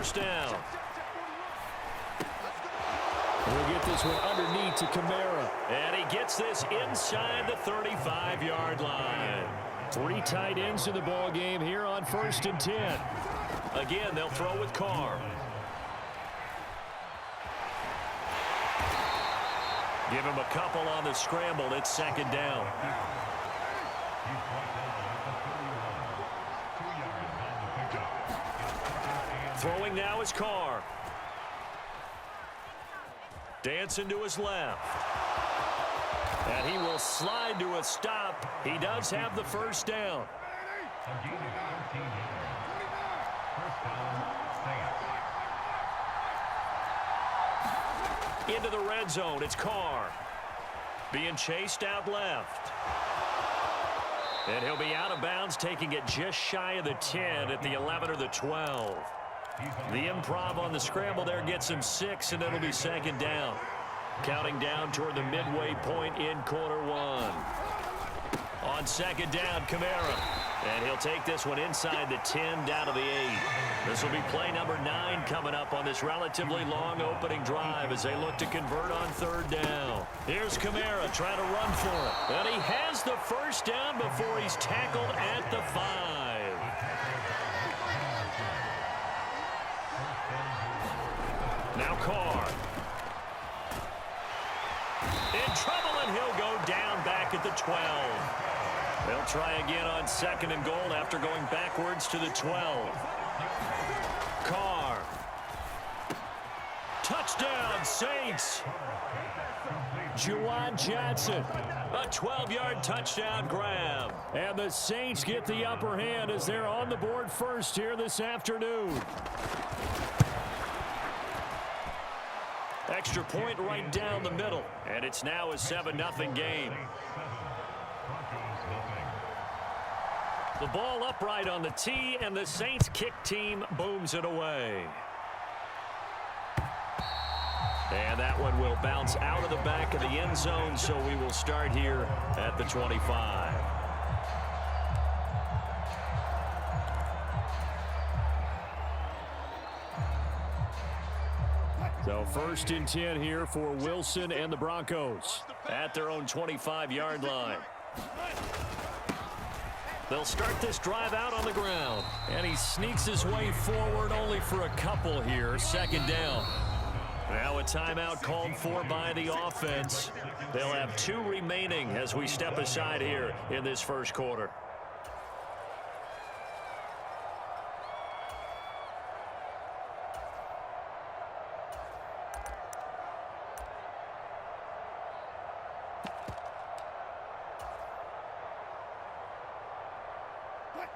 first down. We'll get this one underneath to Kamara. And he gets this inside the 35-yard line. 3 tight ends in the ball game here on 1st and 10. Again, they'll throw with Carr. Give him a couple on the scramble. It's 2nd down. Throwing now is Carr. Dancing to his left. And he will slide to a stop. He does have the first down. Into the red zone. It's Carr. Being chased out left. And he'll be out of bounds, taking it just shy of the 10 at the 11 or the 12. The improv on the scramble there gets him 6, and it'll be 2nd down. Counting down toward the midway point in quarter 1. On 2nd down, Kamara. And he'll take this one inside the 10 down to the 8. This will be play number 9 coming up on this relatively long opening drive as they look to convert on 3rd down. Here's Kamara trying to run for it. And he has the first down before he's tackled at the 5. Now Carr. In trouble, and he'll go down back at the 12. They'll try again on 2nd and goal after going backwards to the 12. Carr. Touchdown, Saints. Juwan Johnson. A 12-yard touchdown grab. And the Saints get the upper hand as they're on the board first here this afternoon. Extra point right down the middle. And it's now a 7-0 game. The ball upright on the tee, and the Saints kick team booms it away. And that one will bounce out of the back of the end zone, so we will start here at the 25. So 1st and 10 here for Wilson and the Broncos. At their own 25-yard line. They'll start this drive out on the ground. And he sneaks his way forward only for a couple here. 2nd down. Now a timeout called for by the offense. They'll have 2 remaining as we step aside here in this first quarter.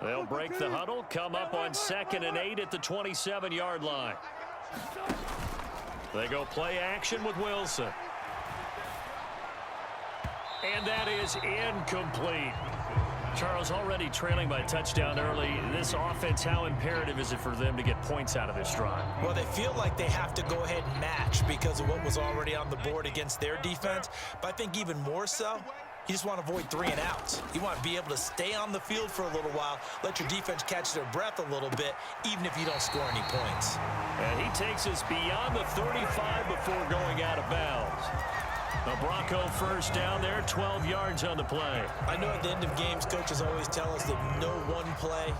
They'll break the huddle, come up on 2nd and 8 at the 27-yard line. They go play action with Wilson. And that is incomplete. Charles, already trailing by a touchdown early. This offense, how imperative is it for them to get points out of this drive? Well, they feel like they have to go ahead and match because of what was already on the board against their defense. But I think even more so, you just want to avoid 3 and outs. You want to be able to stay on the field for a little while, let your defense catch their breath a little bit, even if you don't score any points. And he takes us beyond the 35 before going out of bounds. A Bronco first down there, 12 yards on the play. I know at the end of games, coaches always tell us that no one play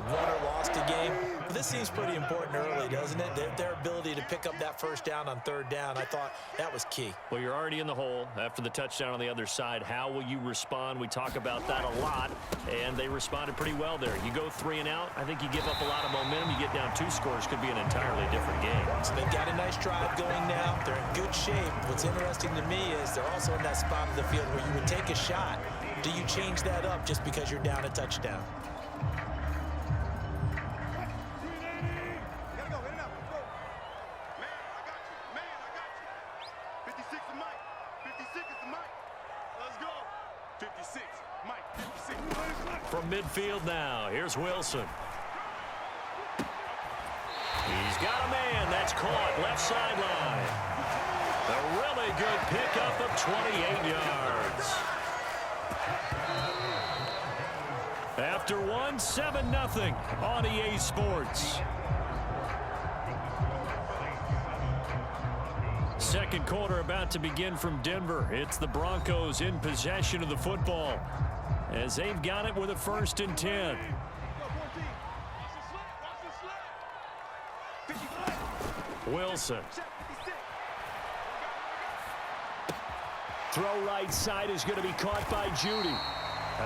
won or lost a game. But this seems pretty important early, doesn't it? Their ability to pick up that first down on 3rd down, I thought that was key. Well, you're already in the hole after the touchdown on the other side. How will you respond? We talk about that a lot, and they responded pretty well there. You go 3 and out, I think you give up a lot of momentum. You get down 2 scores, could be an entirely different game. So they've got a nice drive going now. They're in good shape. What's interesting to me is they're also in that spot of the field where you would take a shot. Do you change that up just because you're down a touchdown? From midfield now, here's Wilson. He's got a man. That's caught left sideline. A really good pickup of 28 yards. After 7-0 on EA Sports. second quarter about to begin from Denver. It's the Broncos in possession of the football as they've got it with a 1st and 10. Wilson. Throw right side is going to be caught by Judy.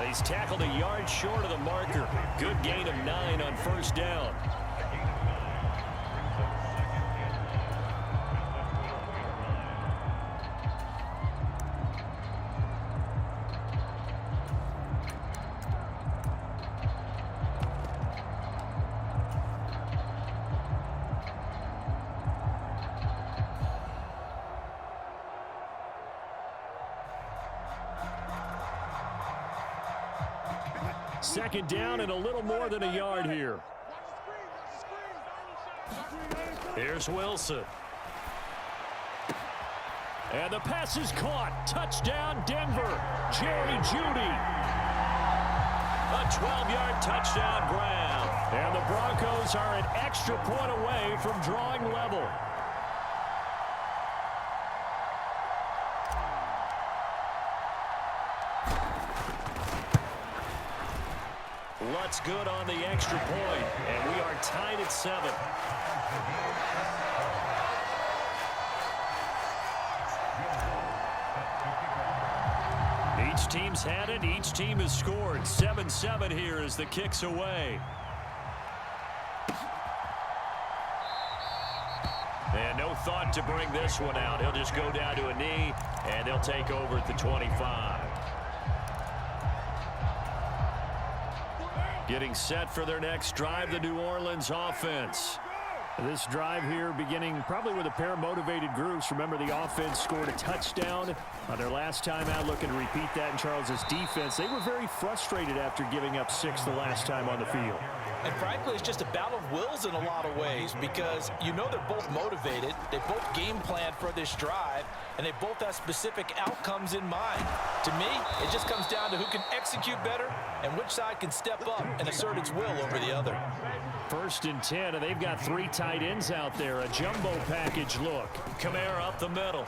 He's tackled a yard short of the marker. Good gain of 9 on 1st down. Second down and a little more than a yard here. Here's Wilson. And the pass is caught. Touchdown, Denver. Jerry Jeudy. A 12-yard touchdown grab. And the Broncos are an extra point away from drawing level. Lutz good on the extra point, and we are tied at 7. Each team's had it. Each team has scored. 7-7 here as the kick's away. And no thought to bring this one out. He'll just go down to a knee, and they'll take over at the 25. Getting set for their next drive, the New Orleans offense. This drive here beginning probably with a pair of motivated groups. Remember, the offense scored a touchdown on their last time out. Looking to repeat that in Charles's defense. They were very frustrated after giving up 6 the last time on the field. And frankly, it's just a battle of wills in a lot of ways because you know they're both motivated. They both game planned for this drive, and they both have specific outcomes in mind. To me, it just comes down to who can execute better and which side can step up and assert its will over the other. 1st and 10, and they've got 3 tight ends out there. A jumbo package look. Kamara up the middle.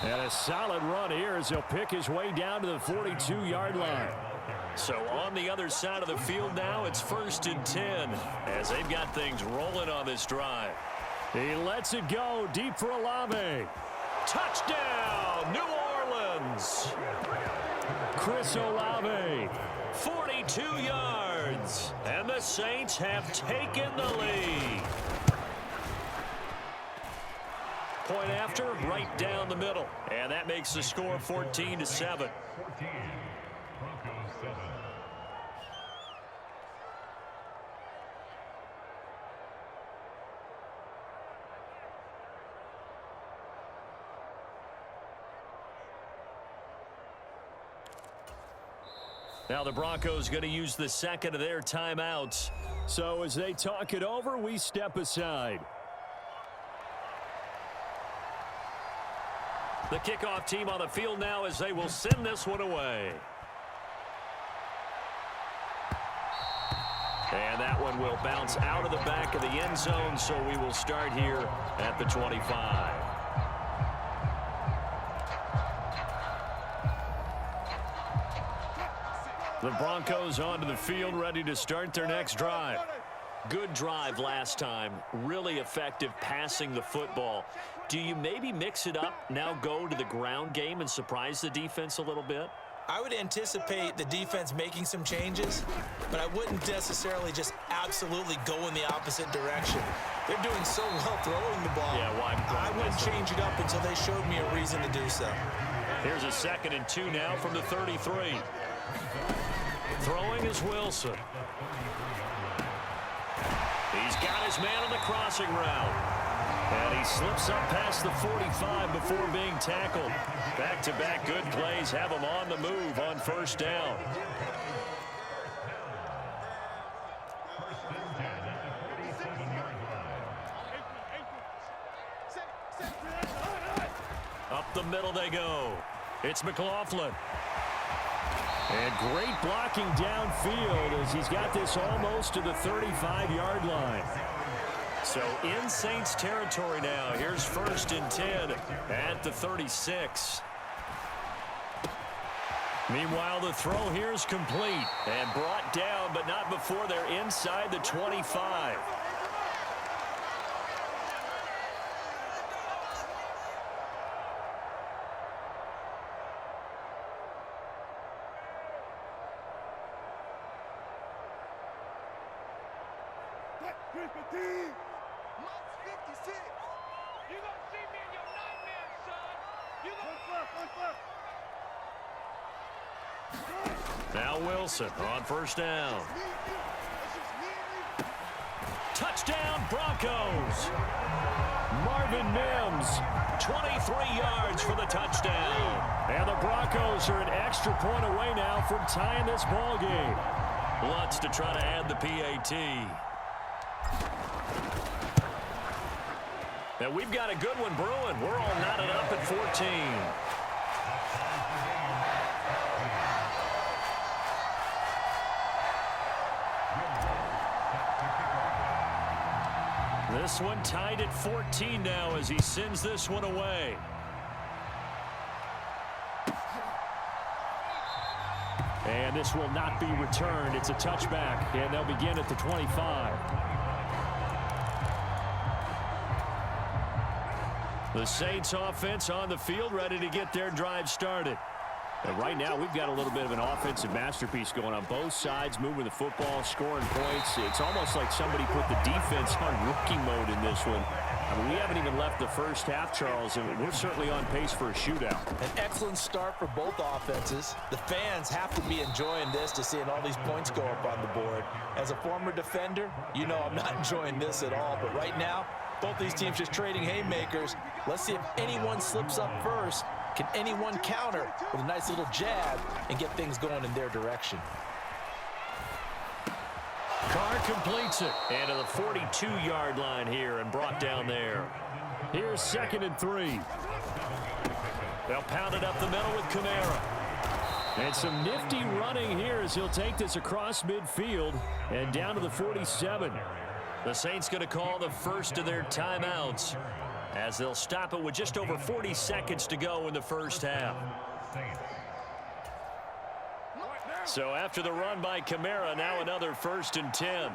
And a solid run here as he'll pick his way down to the 42-yard line. So on the other side of the field now, it's 1st and 10 as they've got things rolling on this drive. He lets it go deep for Olave. Touchdown, New Orleans. Chris Olave, 42 yards, and the Saints have taken the lead. Point after, right down the middle, and that makes the score 14-7. Now the Broncos going to use the second of their timeouts. So as they talk it over, we step aside. The kickoff team on the field now as they will send this one away. And that one will bounce out of the back of the end zone, so we will start here at the 25. The Broncos onto the field, ready to start their next drive. Good drive last time. Really effective passing the football. Do you maybe mix it up, now go to the ground game and surprise the defense a little bit? I would anticipate the defense making some changes, but I wouldn't necessarily just absolutely go in the opposite direction. They're doing so well throwing the ball. Yeah, well, I wouldn't change it up until they showed me a reason to do so. Here's a 2nd and 2 now from the 33. Throwing is Wilson. He's got his man on the crossing route. And he slips up past the 45 before being tackled. Back-to-back good plays have him on the move on 1st down. Up the middle they go. It's McLaughlin. And great blocking downfield as he's got this almost to the 35-yard line. So in Saints territory now. Here's 1st and 10 at the 36. Meanwhile, the throw here is complete and brought down, but not before they're inside the 25. Now Wilson on 1st down. Touchdown, Broncos. Marvin Mims, 23 yards for the touchdown. And the Broncos are an extra point away now from tying this ball game. Lutz to try to add the PAT. And we've got a good one brewing. We're all knotted up at 14. This one tied at 14 now as he sends this one away. And this will not be returned. It's a touchback, and they'll begin at the 25. The Saints offense on the field ready to get their drive started. And right now, we've got a little bit of an offensive masterpiece going on both sides, moving the football, scoring points. It's almost like somebody put the defense on rookie mode in this one. I mean, we haven't even left the first half, Charles, and we're certainly on pace for a shootout. An excellent start for both offenses. The fans have to be enjoying this to seeing all these points go up on the board. As a former defender, you know I'm not enjoying this at all. But right now, both these teams just trading haymakers. Let's see if anyone slips up first. Can anyone counter with a nice little jab and get things going in their direction? Carr completes it. And to the 42-yard line here and brought down there. Here's 2nd and 3. They'll pound it up the middle with Kamara. And some nifty running here as he'll take this across midfield and down to the 47. The Saints going to call the first of their timeouts as they'll stop it with just over 40 seconds to go in the first half. So after the run by Kamara, now another 1st and 10.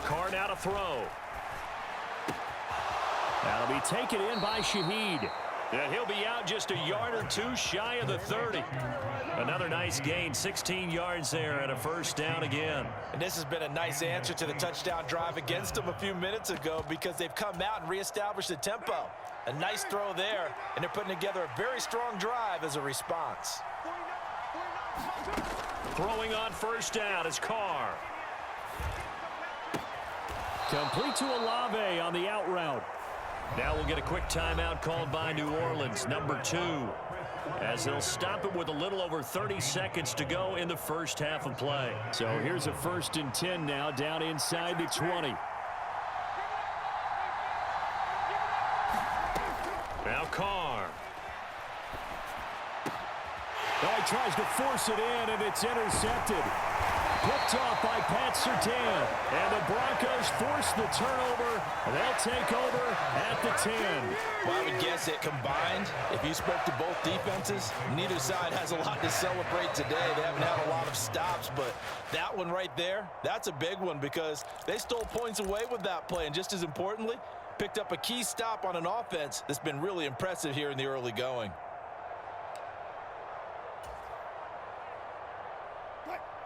Carr now to throw. That'll be taken in by Shaheed. And he'll be out just a yard or two shy of the 30. Another nice gain, 16 yards there and a 1st down again. And this has been a nice answer to the touchdown drive against them a few minutes ago because they've come out and reestablished the tempo. A nice throw there, and they're putting together a very strong drive as a response. Throwing on 1st down is Carr. Complete to Olave on the out route. Now we'll get a quick timeout called by New Orleans, number 2, as they'll stop it with a little over 30 seconds to go in the first half of play. So here's a 1st and 10 now down inside the 20. Now Carr. Oh, he tries to force it in, and it's intercepted. Picked off by Pat Surtain. And the Broncos force the turnover. They'll take over at the 10. Well, I would guess it combined, if you spoke to both defenses, neither side has a lot to celebrate today. They haven't had a lot of stops, but that one right there, that's a big one because they stole points away with that play. And just as importantly, picked up a key stop on an offense that's been really impressive here in the early going.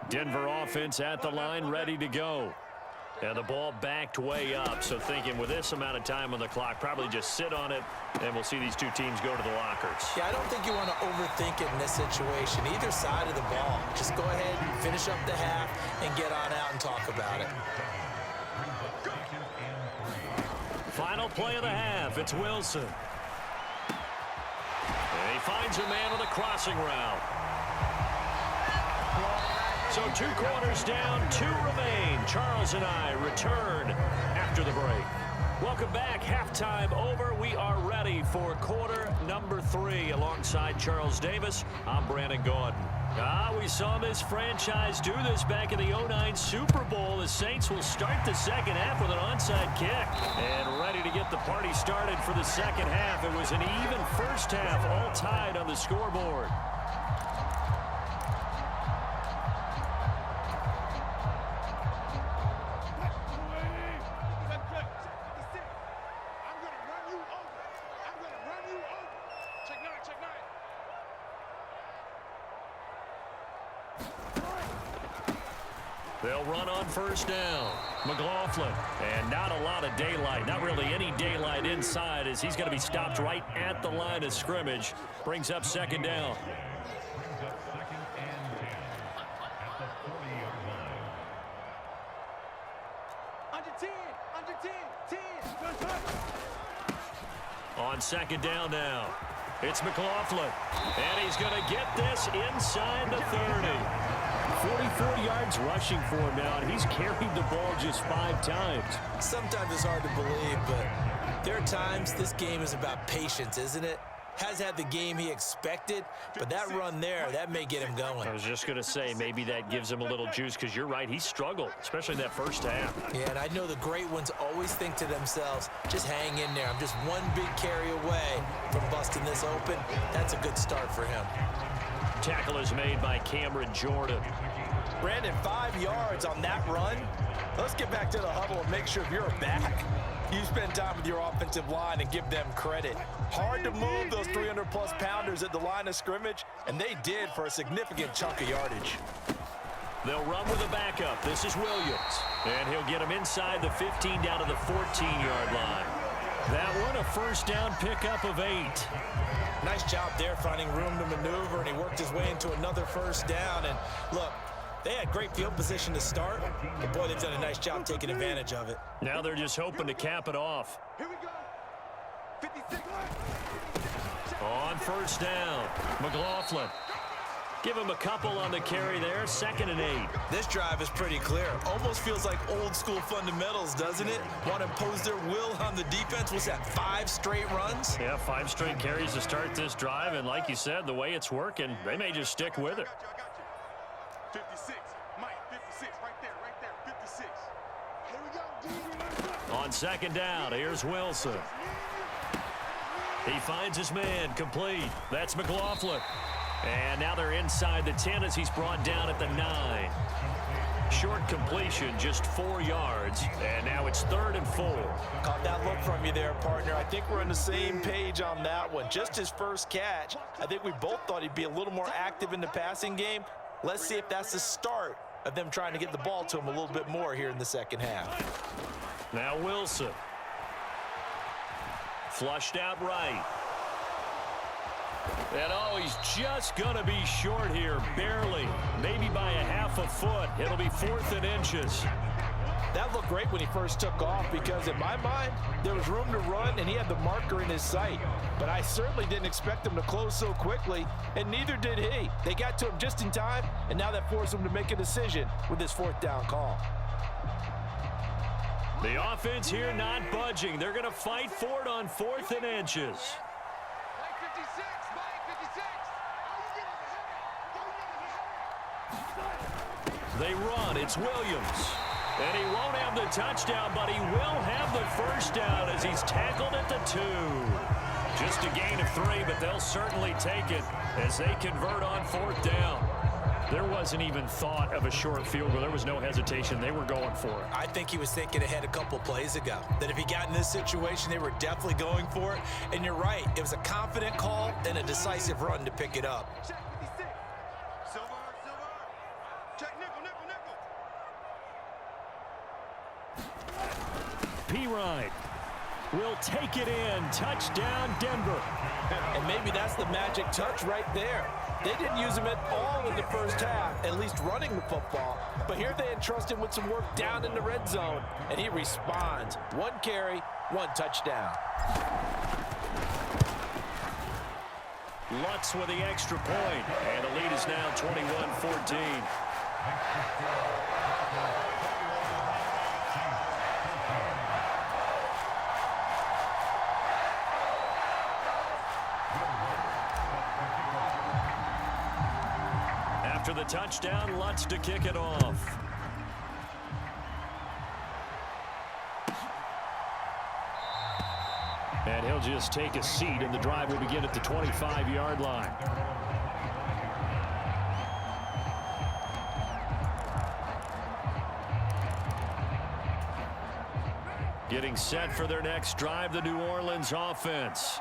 Denver offense at the line, ready to go. And the ball backed way up, so thinking with this amount of time on the clock, probably just sit on it, and we'll see these two teams go to the lockers. Yeah, I don't think you want to overthink it in this situation. Either side of the ball, just go ahead and finish up the half and get on out and talk about it. Final play of the half, it's Wilson. And he finds a man on the crossing route. So 2 quarters down, 2 remain. Charles and I return after the break. Welcome back. Halftime over. We are ready for quarter number 3. Alongside Charles Davis, I'm Brandon Gaudin. We saw this franchise do this back in the 09 Super Bowl. The Saints will start the second half with an onside kick. And ready to get the party started for the second half. It was an even first half, all tied on the scoreboard. They'll run on first down. McLaughlin. And not a lot of daylight. Not really any daylight inside as he's going to be stopped right at the line of scrimmage. Brings up second down. On second down now. It's McLaughlin. And he's going to get this inside the 30. 44 yards rushing for him now, and he's carried the ball just 5 times. Sometimes it's hard to believe, but there are times this game is about patience, isn't it? Has had the game he expected, but that run there, that may get him going. I was just going to say, maybe that gives him a little juice, because you're right, he struggled, especially that first half. Yeah, and I know the great ones always think to themselves, just hang in there. I'm just one big carry away from busting this open. That's a good start for him. Tackle is made by Cameron Jordan. Brandon, 5 yards on that run. Let's get back to the huddle and make sure if you're back, you spend time with your offensive line and give them credit. Hard to move those 300-plus pounders at the line of scrimmage, and they did for a significant chunk of yardage. They'll run with a backup. This is Williams. And he'll get him inside the 15 down to the 14-yard line. That one a first down pickup of 8. Nice job there finding room to maneuver, and he worked his way into another first down. And look, they had great field position to start, but boy, they've done a nice job taking advantage of it. Now they're just hoping to cap it off. Here we go. 56. On first down, McLaughlin. Give him a couple on the carry there, 2nd and 8. This drive is pretty clear. Almost feels like old school fundamentals, doesn't it? Want to impose their will on the defense. What's that, 5 straight runs? Yeah, 5 straight carries to start this drive, and like you said, the way it's working, they may just stick with it. I got you. 56. Mike, 56. Right there. 56. Here we go. On second down, here's Wilson. He finds his man, complete. That's McLaughlin. And now they're inside the 10 as he's brought down at the 9. Short completion, just 4 yards. And now it's 3rd and 4. Caught that look from you there, partner. I think we're on the same page on that one. Just his first catch. I think we both thought he'd be a little more active in the passing game. Let's see if that's the start of them trying to get the ball to him a little bit more here in the second half. Now Wilson. Flushed out right. And he's just going to be short here, barely, maybe by a half a foot. It'll be 4th and inches. That looked great when he first took off because, in my mind, there was room to run and he had the marker in his sight. But I certainly didn't expect him to close so quickly, and neither did he. They got to him just in time, and now that forced him to make a decision with his 4th down call. The offense here not budging. They're going to fight for it on 4th and inches. They run. It's Williams. And he won't have the touchdown, but he will have the first down as he's tackled at the 2. Just a gain of 3, but they'll certainly take it as they convert on 4th down. There wasn't even thought of a short field goal. There was no hesitation. They were going for it. I think he was thinking ahead a couple plays ago, that if he got in this situation, they were definitely going for it. And you're right. It was a confident call and a decisive run to pick it up. P-Ride will take it in. Touchdown, Denver. And maybe that's the magic touch right there. They didn't use him at all in the first half, at least running the football. But here they entrust him with some work down in the red zone, and he responds. 1 carry, 1 touchdown. Lutz with the extra point, and the lead is now 21-14. for the touchdown. Lutz to kick it off. And he'll just take a seat, and the drive will begin at the 25-yard line. Getting set for their next drive, the New Orleans offense.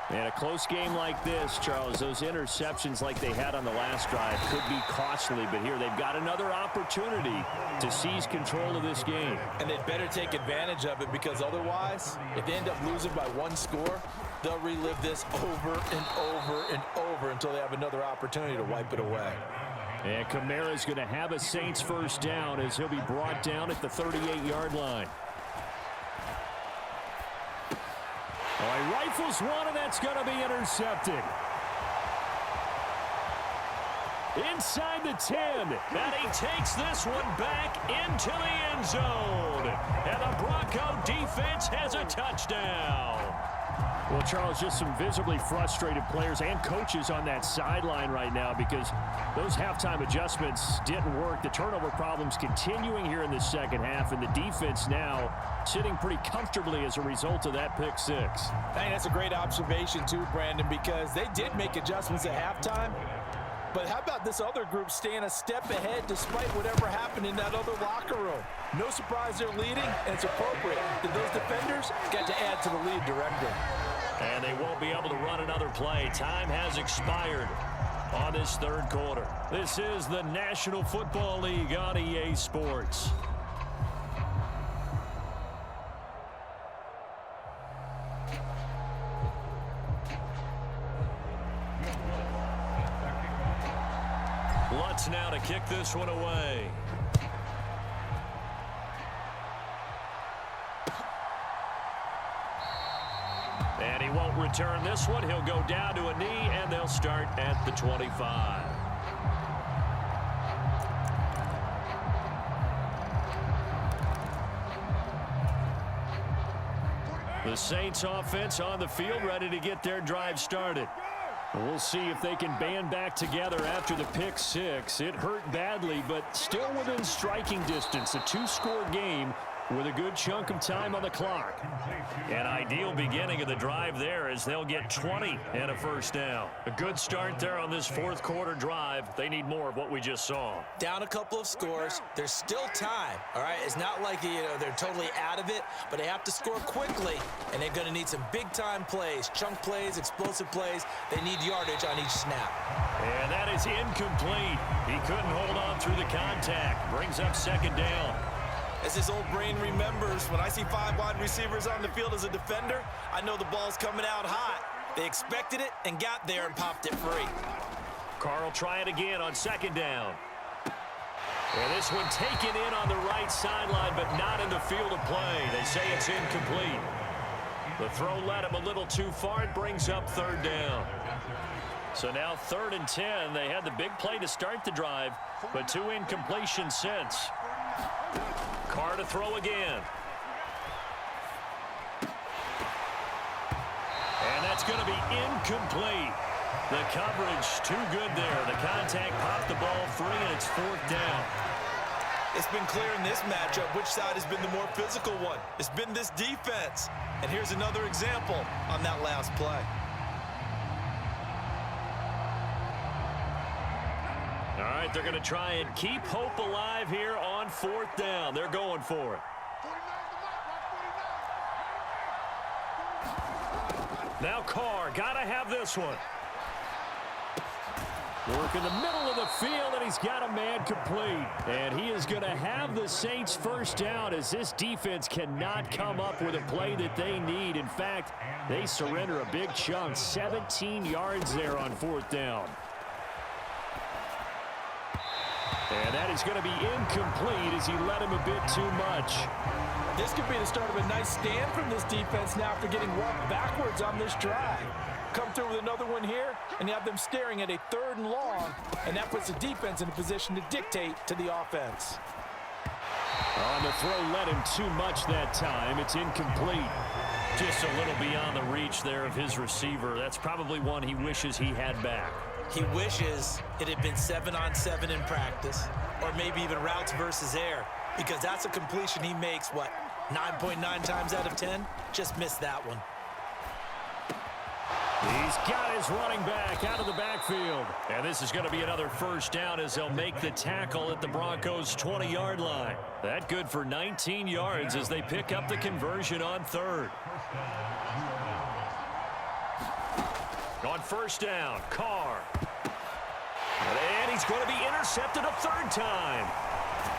And a close game like this, Charles, those interceptions like they had on the last drive could be costly, but here they've got another opportunity to seize control of this game. And they'd better take advantage of it, because otherwise, if they end up losing by one score, they'll relive this over and over and over until they have another opportunity to wipe it away. And Kamara's going to have a Saints first down as he'll be brought down at the 38-yard line. Oh, he rifles one, and that's going to be intercepted. Inside the 10. And he takes this one back into the end zone. And the Bronco defense has a touchdown. Well, Charles, just some visibly frustrated players and coaches on that sideline right now because those halftime adjustments didn't work. The turnover problems continuing here in the second half, and the defense now sitting pretty comfortably as a result of that pick six. I think that's a great observation too, Brandon, because they did make adjustments at halftime. But how about this other group staying a step ahead despite whatever happened in that other locker room? No surprise they're leading, and it's appropriate that those defenders got to add to the lead directly. And they won't be able to run another play. Time has expired on this third quarter. This is the National Football League on EA Sports. Lutz now to kick this one away. And he won't return this one. He'll go down to a knee, and they'll start at the 25. The Saints offense on the field, ready to get their drive started. We'll see if they can band back together after the pick six. It hurt badly, but still within striking distance. A two-score game with a good chunk of time on the clock. An ideal beginning of the drive there as they'll get 20 and a first down. A good start there on this fourth quarter drive. They need more of what we just saw. Down a couple of scores. There's still time, all right? It's not like, they're totally out of it, but they have to score quickly, and they're going to need some big-time plays, chunk plays, explosive plays. They need yardage on each snap. And that is incomplete. He couldn't hold on through the contact. Brings up second down. As his old brain remembers, when I see 5 wide receivers on the field as a defender, I know the ball's coming out hot. They expected it and got there and popped it free. Carl try it again on second down. And this one taken in on the right sideline, but not in the field of play. They say it's incomplete. The throw led him a little too far. It brings up third down. So now 3rd and 10. They had the big play to start the drive, but 2 incompletions since. Carr to throw again. And that's going to be incomplete. The coverage too good there. The contact popped the ball free, and it's 4th down. It's been clear in this matchup which side has been the more physical one. It's been this defense. And here's another example on that last play. All right, they're going to try and keep hope alive here on 4th down. They're going for it. Now Carr, got to have this one. Work in the middle of the field, and he's got a man complete. And he is going to have the Saints first down as this defense cannot come up with a play that they need. In fact, they surrender a big chunk, 17 yards there on 4th down. And that is going to be incomplete as he led him a bit too much. This could be the start of a nice stand from this defense now after getting walked backwards on this drive. Come through with another one here, and you have them staring at a 3rd and long, and that puts the defense in a position to dictate to the offense. On the throw led him too much that time. It's incomplete. Just a little beyond the reach there of his receiver. That's probably one he wishes he had back. He wishes it had been 7-on-7 in practice, or maybe even routes versus air, because that's a completion he makes, 9.9 times out of 10? Just missed that one. He's got his running back out of the backfield. And this is going to be another first down as they'll make the tackle at the Broncos' 20-yard line. That good for 19 yards as they pick up the conversion on third. On first down, Carr. And he's going to be intercepted a third time.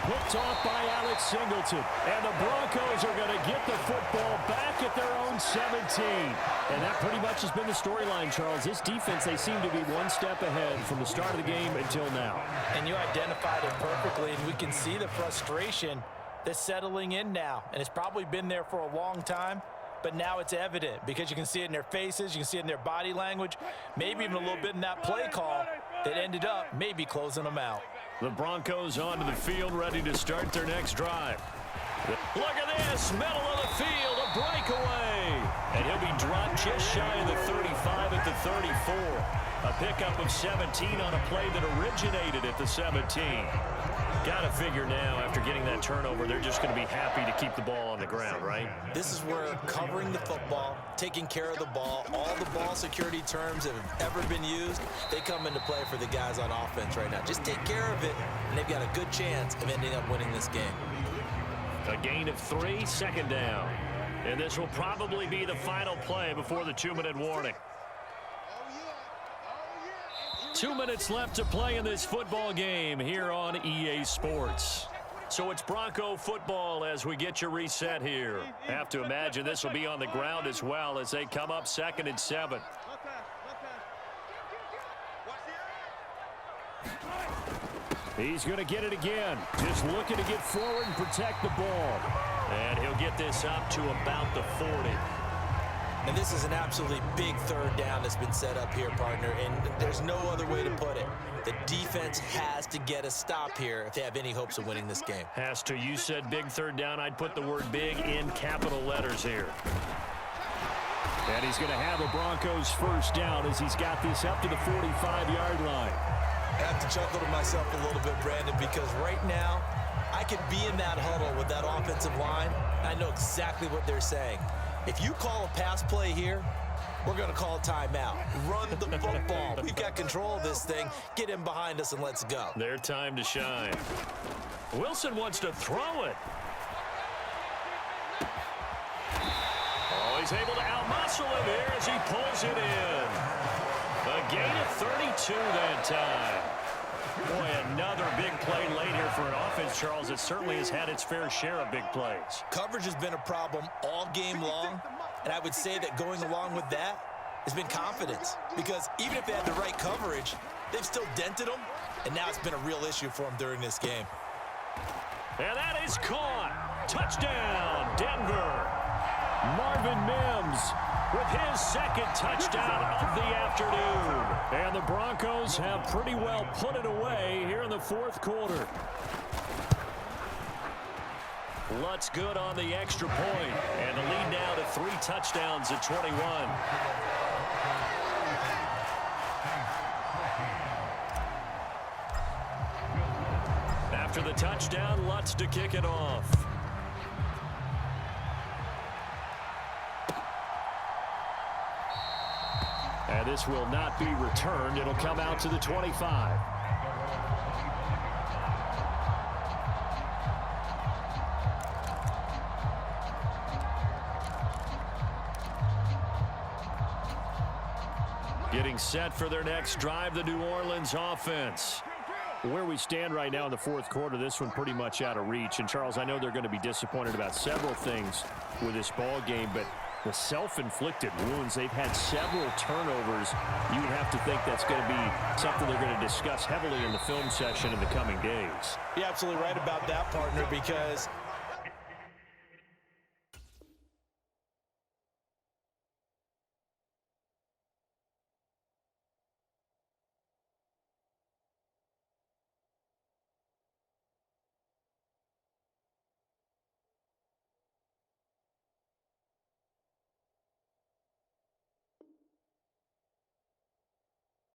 Picked off by Alex Singleton. And the Broncos are going to get the football back at their own 17. And that pretty much has been the storyline, Charles. This defense, they seem to be one step ahead from the start of the game until now. And you identified it perfectly, and we can see the frustration that's settling in now. And it's probably been there for a long time, but now it's evident because you can see it in their faces, you can see it in their body language, maybe even a little bit in that play call that ended up maybe closing them out. The Broncos onto the field, ready to start their next drive. Look at this, middle of the field, a breakaway. And he'll be dropped just shy of the 35 at the 34. A pickup of 17 on a play that originated at the 17. Got to figure now, after getting that turnover, they're just going to be happy to keep the ball on the ground, right? This is where covering the football, taking care of the ball, all the ball security terms that have ever been used, they come into play for the guys on offense right now. Just take care of it, and they've got a good chance of ending up winning this game. A gain of 3, second down. And this will probably be the final play before the 2-minute warning. 2 minutes left to play in this football game here on EA Sports. So it's Bronco football as we get your reset here. Have to imagine this will be on the ground as well as they come up 2nd and 7. He's going to get it again. Just looking to get forward and protect the ball. And he'll get this up to about the 40. And this is an absolutely big third down that's been set up here, partner, and there's no other way to put it. The defense has to get a stop here if they have any hopes of winning this game. Has to. You said big third down. I'd put the word big in capital letters here. And he's going to have a Broncos first down as he's got this up to the 45-yard line. I have to chuckle to myself a little bit, Brandon, because right now I could be in that huddle with that offensive line. I know exactly what they're saying. If you call a pass play here, we're going to call a timeout. Run the football. We've got control of this thing. Get in behind us and let's go. Their time to shine. Wilson wants to throw it. Oh, he's able to outmuscle him here as he pulls it in. A gain of 32 that time. Boy, another big play late here for an offense, Charles, that certainly has had its fair share of big plays. Coverage has been a problem all game long, and I would say that going along with that has been confidence, because even if they had the right coverage, they've still dented them, and now it's been a real issue for them during this game. And that is caught. Touchdown, Denver. Marvin Mims with his second touchdown of the afternoon. And the Broncos have pretty well put it away here in the fourth quarter. Lutz good on the extra point. And the lead now to 3 touchdowns at 21. After the touchdown, Lutz to kick it off. And this will not be returned. It'll come out to the 25. Getting set for their next drive, the New Orleans offense. Where we stand right now in the fourth quarter, this one pretty much out of reach. And, Charles, I know they're going to be disappointed about several things with this ball game, but the self-inflicted wounds, they've had several turnovers. You would have to think that's going to be something they're going to discuss heavily in the film section in the coming days. You're absolutely right about that, partner, because